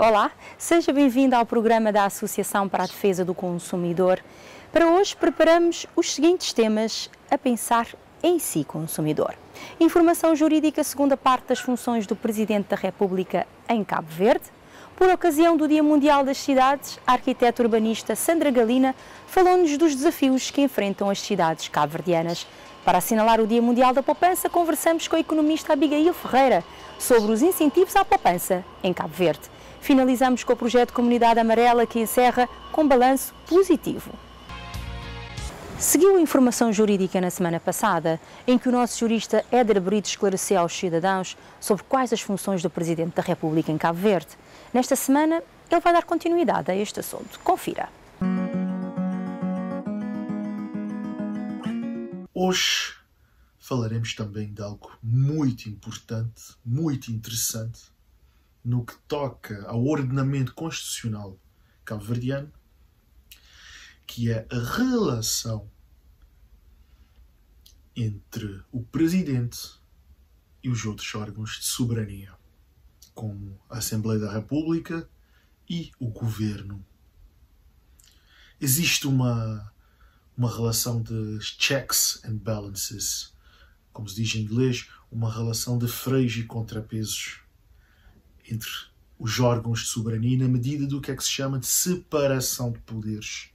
Olá, seja bem-vindo ao programa da Associação para a Defesa do Consumidor. Para hoje preparamos os seguintes temas a pensar em si, consumidor. Informação jurídica segundo a parte das funções do Presidente da República em Cabo Verde. Por ocasião do Dia Mundial das Cidades, a arquiteta urbanista Sandra Galina falou-nos dos desafios que enfrentam as cidades cabo-verdianas. Para assinalar o Dia Mundial da Poupança, conversamos com a economista Abigail Ferreira sobre os incentivos à poupança em Cabo Verde. Finalizamos com o projeto Comunidade Amarela, que encerra com balanço positivo. Seguiu a informação jurídica na semana passada, em que o nosso jurista Éder Brito esclareceu aos cidadãos sobre quais as funções do Presidente da República em Cabo Verde. Nesta semana, ele vai dar continuidade a este assunto. Confira. Hoje falaremos também de algo muito importante, muito interessante, no que toca ao ordenamento constitucional cabo-verdiano, que é a relação entre o Presidente e os outros órgãos de soberania, como a Assembleia da República e o Governo. Existe uma relação de checks and balances, como se diz em inglês, uma relação de freios e contrapesos entre os órgãos de soberania na medida do que é que se chama de separação de poderes.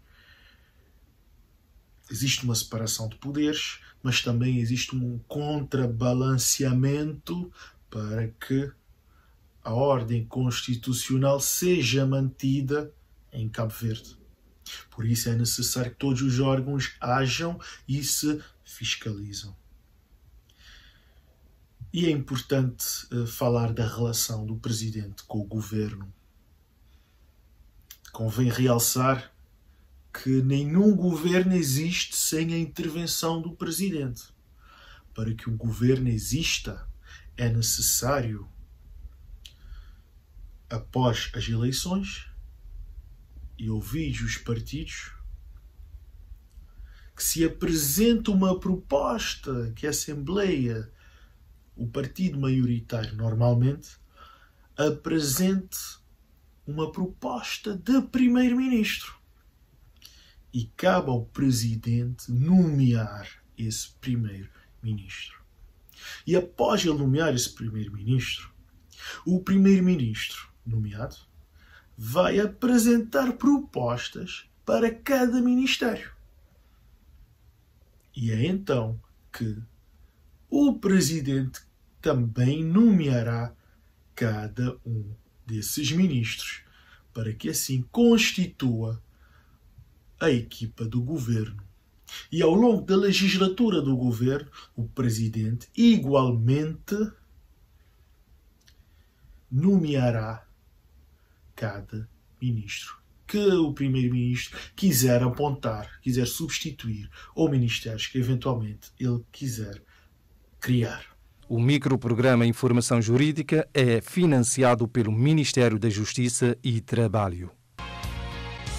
Existe uma separação de poderes, mas também existe um contrabalanceamento para que a ordem constitucional seja mantida em Cabo Verde. Por isso é necessário que todos os órgãos ajam e se fiscalizam. E é importante falar da relação do Presidente com o Governo. Convém realçar que nenhum governo existe sem a intervenção do Presidente. Para que um governo exista, é necessário, após as eleições e ouvidos os partidos, que se apresente uma proposta que a Assembleia, o partido maioritário normalmente, apresente uma proposta de Primeiro-Ministro. E cabe ao Presidente nomear esse Primeiro-Ministro. E após ele nomear esse Primeiro-Ministro, o Primeiro-Ministro nomeado vai apresentar propostas para cada Ministério. E é então que o Presidente também nomeará cada um desses ministros, para que assim constitua a equipa do Governo. E ao longo da legislatura do Governo, o Presidente igualmente nomeará cada ministro que o Primeiro-Ministro quiser apontar, quiser substituir, ou ministérios que eventualmente ele quiser criar. O microprograma Informação Jurídica é financiado pelo Ministério da Justiça e Trabalho.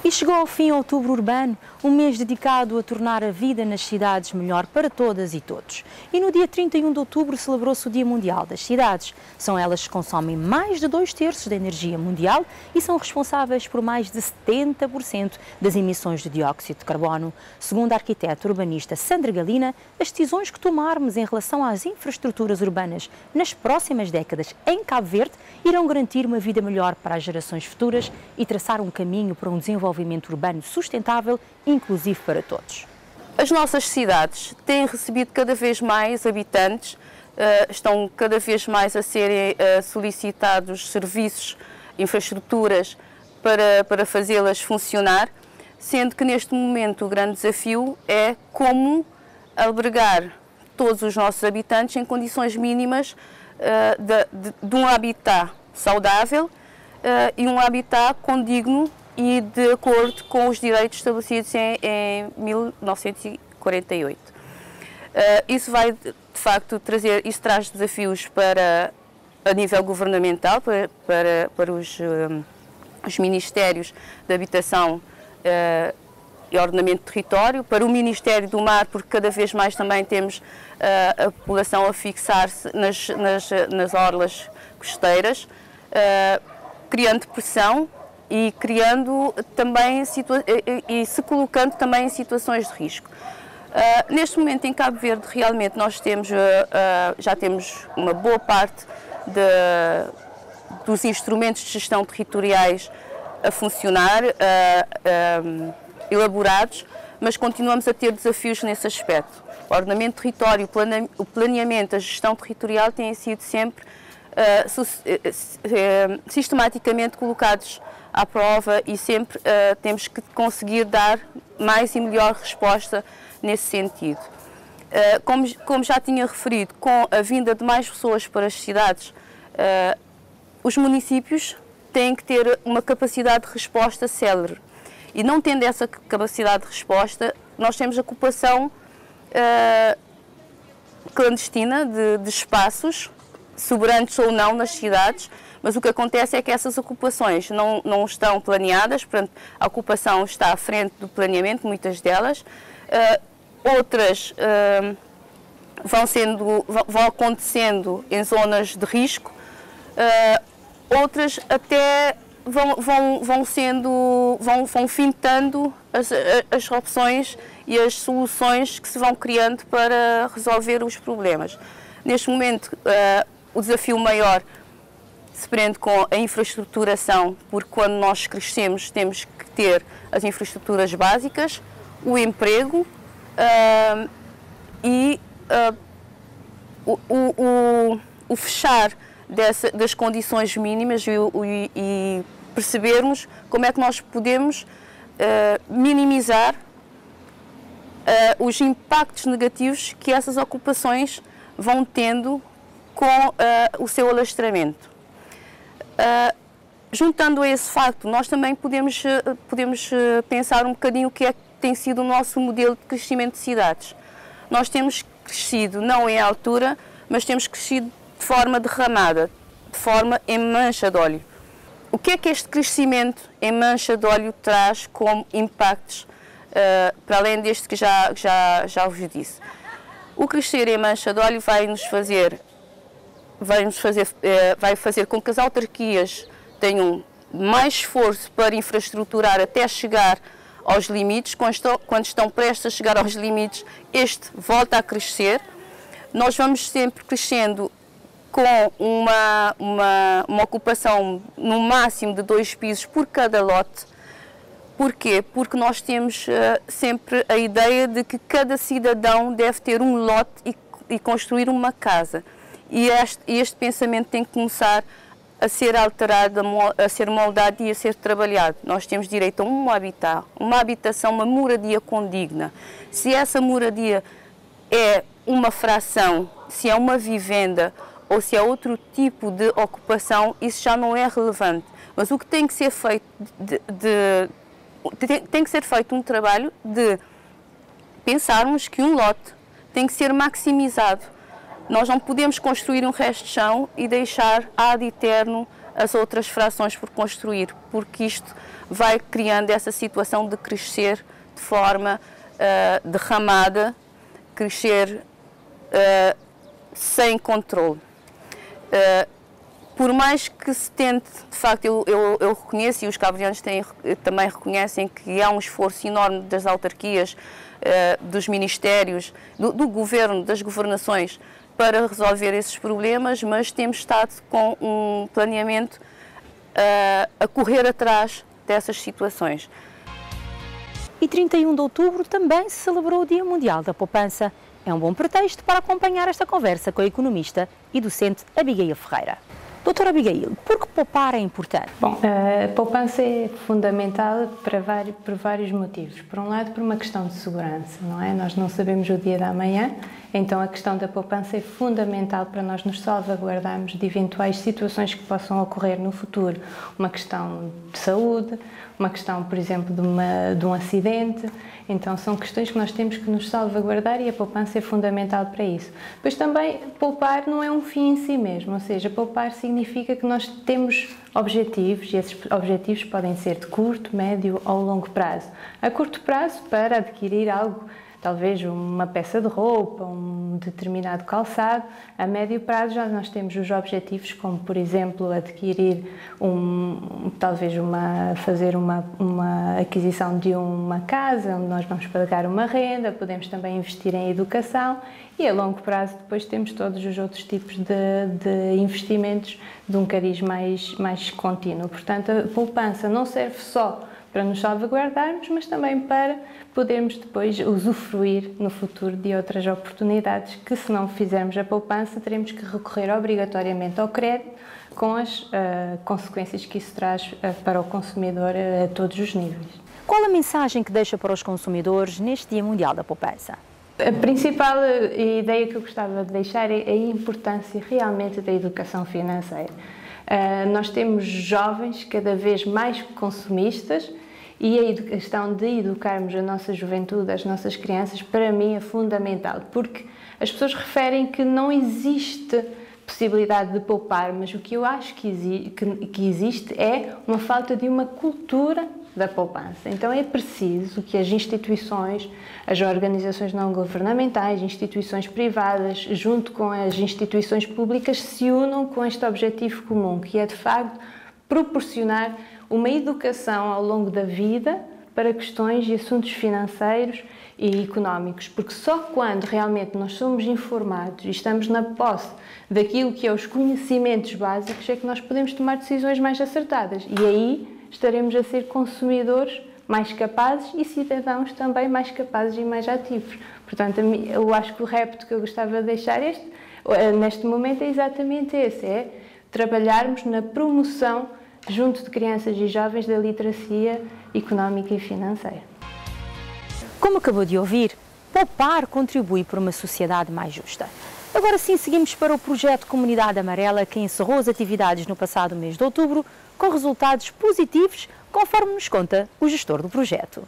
E chegou ao fim Outubro Urbano, um mês dedicado a tornar a vida nas cidades melhor para todas e todos. E no dia 31 de outubro celebrou-se o Dia Mundial das Cidades. São elas que consomem mais de 2/3 da energia mundial e são responsáveis por mais de 70% das emissões de dióxido de carbono. Segundo a arquiteta urbanista Sandra Galina, as decisões que tomarmos em relação às infraestruturas urbanas nas próximas décadas em Cabo Verde irão garantir uma vida melhor para as gerações futuras e traçar um caminho para um desenvolvimento urbano sustentável e inclusivo para todos. As nossas cidades têm recebido cada vez mais habitantes, estão cada vez mais a serem solicitados serviços, infraestruturas para fazê-las funcionar, sendo que neste momento o grande desafio é como albergar todos os nossos habitantes em condições mínimas de um habitat saudável e um habitat condigno e de acordo com os direitos estabelecidos em 1948. Isso vai, de facto, traz desafios a nível governamental, para os Ministérios da Habitação e Ordenamento do Território, para o Ministério do Mar, porque cada vez mais também temos a população a fixar-se nas orlas costeiras, criando pressão e criando também e se colocando também em situações de risco. Neste momento em Cabo Verde realmente nós temos, já temos uma boa parte dos instrumentos de gestão territoriais a funcionar, elaborados, mas continuamos a ter desafios nesse aspecto. O ordenamento do território, o planeamento, a gestão territorial têm sido sempre sistematicamente colocados à prova e sempre temos que conseguir dar mais e melhor resposta nesse sentido. Como já tinha referido, com a vinda de mais pessoas para as cidades, os municípios têm que ter uma capacidade de resposta célere. E não tendo essa capacidade de resposta, nós temos a ocupação clandestina de espaços, sobrantes ou não, nas cidades, mas o que acontece é que essas ocupações não estão planeadas, portanto, a ocupação está à frente do planeamento, muitas delas. Outras vão acontecendo em zonas de risco, outras até vão fintando as opções e as soluções que se vão criando para resolver os problemas. Neste momento, o desafio maior se prende com a infraestruturação, porque quando nós crescemos temos que ter as infraestruturas básicas, o emprego e o fechar das condições mínimas e percebermos como é que nós podemos minimizar os impactos negativos que essas ocupações vão tendo com o seu alastramento. Juntando a esse facto, nós também podemos pensar um bocadinho o que é que tem sido o nosso modelo de crescimento de cidades. Nós temos crescido não em altura, mas temos crescido de forma derramada, de forma em mancha de óleo. O que é que este crescimento em mancha de óleo traz como impactos, para além deste que já vos disse? O crescer em mancha de óleo vai fazer com que as autarquias tenham mais esforço para infraestruturar até chegar aos limites. Quando estão prestes a chegar aos limites, este volta a crescer. Nós vamos sempre crescendo com uma ocupação no máximo de 2 pisos por cada lote. Porquê? Porque nós temos sempre a ideia de que cada cidadão deve ter um lote e construir uma casa. E este pensamento tem que começar a ser alterado, a ser moldado e a ser trabalhado. Nós temos direito a uma habitação, uma moradia condigna. Se essa moradia é uma fração, se é uma vivenda ou se é outro tipo de ocupação, isso já não é relevante. Mas o que tem que ser feito tem que ser feito um trabalho de pensarmos que um lote tem que ser maximizado. Nós não podemos construir um resto de chão e deixar ad eterno as outras frações por construir, porque isto vai criando essa situação de crescer de forma derramada, crescer sem controle. Por mais que se tente, de facto, eu reconheço, e os cabo-verdianos também reconhecem, que há um esforço enorme das autarquias, dos ministérios, do governo, das governações, para resolver esses problemas, mas temos estado com um planeamento a correr atrás dessas situações. E 31 de outubro também se celebrou o Dia Mundial da Poupança. É um bom pretexto para acompanhar esta conversa com a economista e docente Abigail Ferreira. Doutora Abigail, por que poupar é importante? Bom, a poupança é fundamental por vários motivos. Por um lado, por uma questão de segurança, não é? Nós não sabemos o dia da amanhã, então a questão da poupança é fundamental para nós nos salvaguardarmos de eventuais situações que possam ocorrer no futuro. Uma questão de saúde, uma questão, por exemplo, de um acidente. Então, são questões que nós temos que nos salvaguardar e a poupança é fundamental para isso. Pois também, poupar não é um fim em si mesmo, ou seja, poupar significa que nós temos objetivos e esses objetivos podem ser de curto, médio ou longo prazo. A curto prazo, para adquirir algo talvez uma peça de roupa, um determinado calçado. A médio prazo já nós temos os objetivos, como por exemplo adquirir fazer uma aquisição de uma casa, onde nós vamos pagar uma renda, podemos também investir em educação e a longo prazo depois temos todos os outros tipos de investimentos de um cariz mais contínuo. Portanto, a poupança não serve só para nos salvaguardarmos, mas também para podermos depois usufruir no futuro de outras oportunidades que, se não fizermos a poupança, teremos que recorrer obrigatoriamente ao crédito, com as consequências que isso traz para o consumidor a todos os níveis. Qual a mensagem que deixa para os consumidores neste Dia Mundial da Poupança? A principal ideia que eu gostava de deixar é a importância realmente da educação financeira. Nós temos jovens cada vez mais consumistas e a questão de educarmos a nossa juventude, as nossas crianças, para mim é fundamental, porque as pessoas referem que não existe possibilidade de poupar, mas o que eu acho que existe é uma falta de uma cultura da poupança. Então é preciso que as instituições, as organizações não governamentais, instituições privadas, junto com as instituições públicas, se unam com este objetivo comum, que é de facto proporcionar uma educação ao longo da vida para questões e assuntos financeiros e económicos, porque só quando realmente nós somos informados e estamos na posse daquilo que é os conhecimentos básicos é que nós podemos tomar decisões mais acertadas e aí estaremos a ser consumidores mais capazes e cidadãos também mais capazes e mais ativos. Portanto, eu acho que o repto que eu gostava de deixar neste momento é exatamente esse, é trabalharmos na promoção junto de crianças e jovens da literacia económica e financeira. Como acabou de ouvir, poupar contribui para uma sociedade mais justa. Agora sim, seguimos para o projeto Comunidade Amarela, que encerrou as atividades no passado mês de outubro, com resultados positivos, conforme nos conta o gestor do projeto.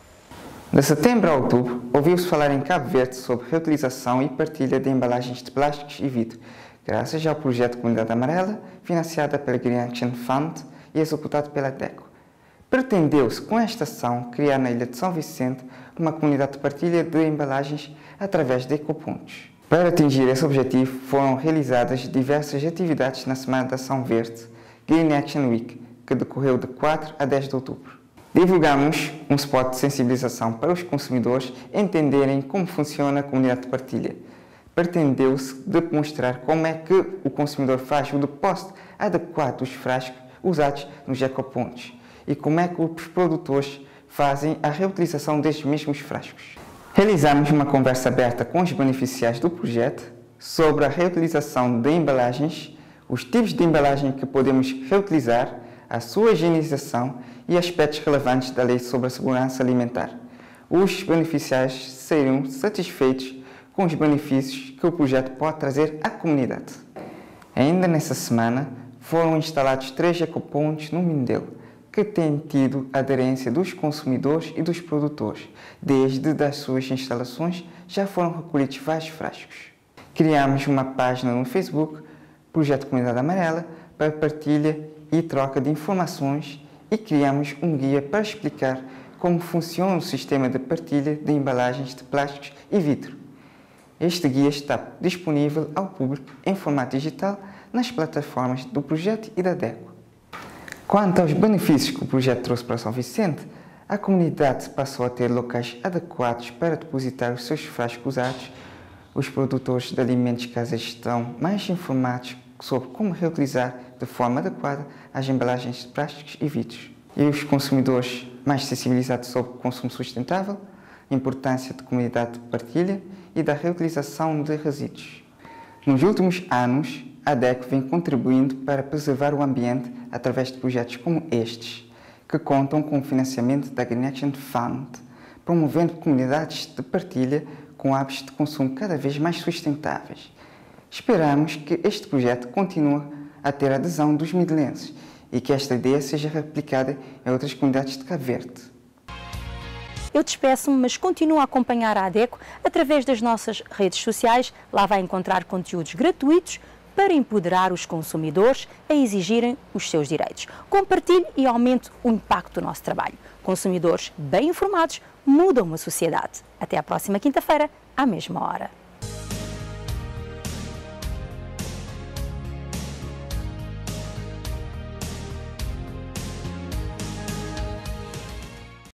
De setembro a outubro, ouviu-se falar em Cabo Verde sobre reutilização e partilha de embalagens de plásticos e vidro, graças ao projeto Comunidade Amarela, financiada pela Green Action Fund e executado pela DECO. Pretendeu-se, com esta ação, criar na Ilha de São Vicente uma comunidade de partilha de embalagens através de ecopontos. Para atingir esse objetivo, foram realizadas diversas atividades na Semana da Ação Verde, Green Action Week, que decorreu de 4 a 10 de outubro. Divulgamos um spot de sensibilização para os consumidores entenderem como funciona a comunidade de partilha. Pretendeu-se demonstrar como é que o consumidor faz o depósito adequado dos frascos usados nos ecopontos e como é que os produtores fazem a reutilização destes mesmos frascos. Realizamos uma conversa aberta com os beneficiários do projeto sobre a reutilização de embalagens, os tipos de embalagem que podemos reutilizar, a sua higienização e aspectos relevantes da Lei sobre a Segurança Alimentar. Os beneficiários serão satisfeitos com os benefícios que o projeto pode trazer à comunidade. Ainda nessa semana, foram instalados 3 ecopontos no Mindelo, que têm tido aderência dos consumidores e dos produtores. Desde as suas instalações, já foram recolhidos vários frascos. Criamos uma página no Facebook, Projeto Comunidade Amarela, para partilha e troca de informações e criamos um guia para explicar como funciona o sistema de partilha de embalagens de plásticos e vidro. Este guia está disponível ao público em formato digital nas plataformas do projeto e da DECO. Quanto aos benefícios que o projeto trouxe para São Vicente, a comunidade passou a ter locais adequados para depositar os seus frascos usados, os produtores de alimentos caseiros estão mais informados sobre como reutilizar de forma adequada as embalagens de plásticos e vidros. E os consumidores mais sensibilizados sobre o consumo sustentável, a importância de comunidade de partilha e da reutilização de resíduos. Nos últimos anos, a DECO vem contribuindo para preservar o ambiente através de projetos como estes, que contam com o financiamento da Green Action Fund, promovendo comunidades de partilha com hábitos de consumo cada vez mais sustentáveis. Esperamos que este projeto continue a ter a adesão dos midelenses e que esta ideia seja replicada em outras comunidades de Cabo Verde. Eu despeço-me, mas continuo a acompanhar a ADECO através das nossas redes sociais. Lá vai encontrar conteúdos gratuitos para empoderar os consumidores a exigirem os seus direitos. Compartilhe e aumente o impacto do nosso trabalho. Consumidores bem informados mudam uma sociedade. Até à próxima quinta-feira, à mesma hora.